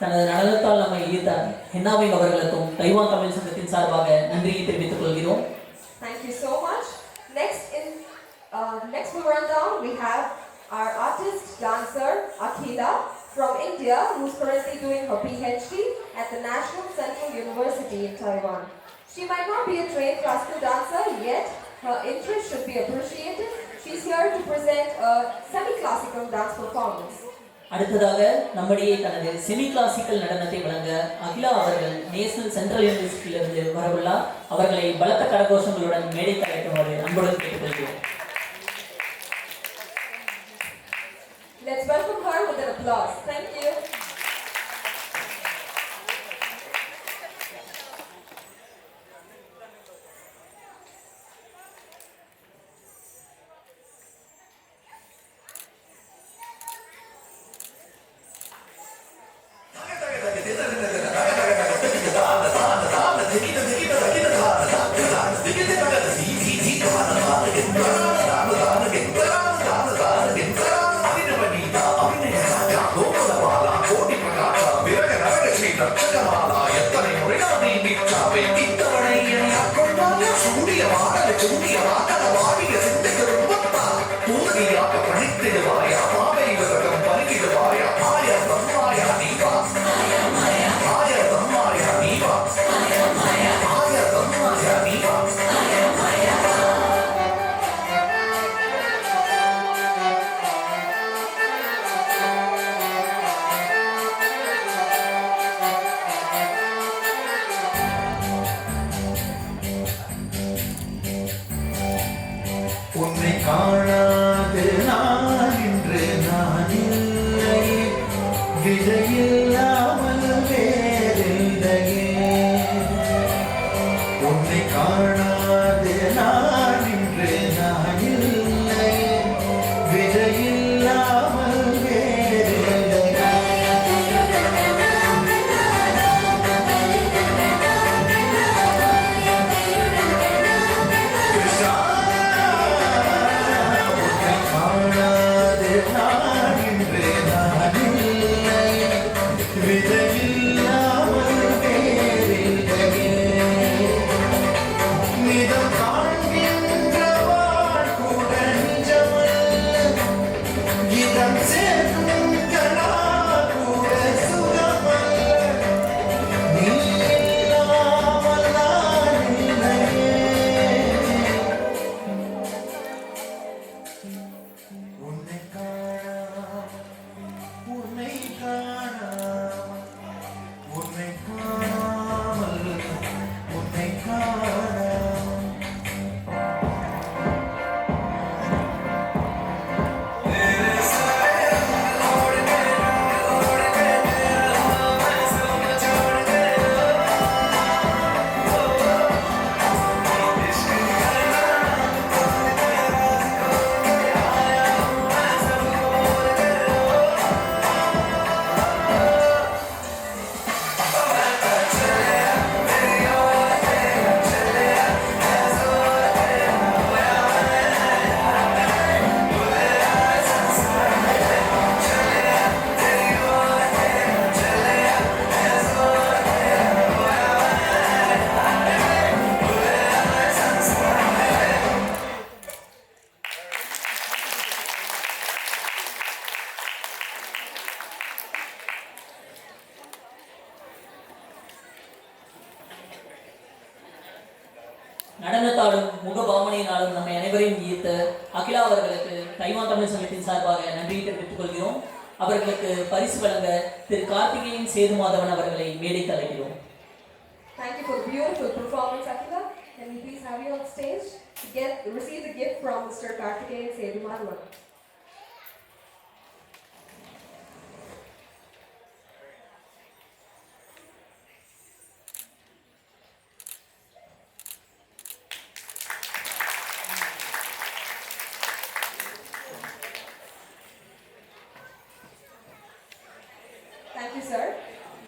தனது நடனத்தால் நம்மை ஈர்த்தார் ஹென்னாவின் அவர்களுக்கும் தைவான் தமிழ் சங்கத்தின் சார்பாக நன்றியை தெரிவித்துக் கொள்கிறோம். Thank you so much. Next we run down, we have our artist dancer Akhila from India, who is currently doing her PhD at the National Central University in Taiwan. She might not be a trained classical dancer, yet her interest should be appreciated. She is here to present a semi-classical dance performance. அடுத்ததாக நம்முடைய தனது semi classical நடனத்தை வழங்க அகிலா அவர்கள் national central யூனிவர்சிட்டியிலிருந்து வரவுள்ளார். அவர்களை பலத்த கரகோஷங்களுடன் மேடைக்கு அழைக்குமாறு அன்புடன் கேட்டுக்கொள்கிறோம். Let's welcome her with an applause. Thank you. உன்னை காணாது நான் இன்று நான் இல்லை, விதையில்லாமல் வேறில்லையே. உன்னை காணாது நான் இன்று நான் இல்லை, விதையில்லாமல் வேறில்லையே. நடனத்தாலும் முகபாவனையினாலும் நம்மை அனைவரையும் ஈர்த்த அகிலா அவர்களுக்கு தைவான் தமிழ் சங்கத்தின் சார்பாக நன்றியை தெரிவித்துக் கொள்கிறோம். அவர்களுக்கு பரிசு வழங்க திரு கார்த்திகேயன் சேதுமாதவன் அவர்களை மேடைக்கு அழைக்கிறோம். Thank you for the beautiful performance, Akhila. Can we please have you on stage to receive the gift from Mr. Karthikeyan Sedumadhavan.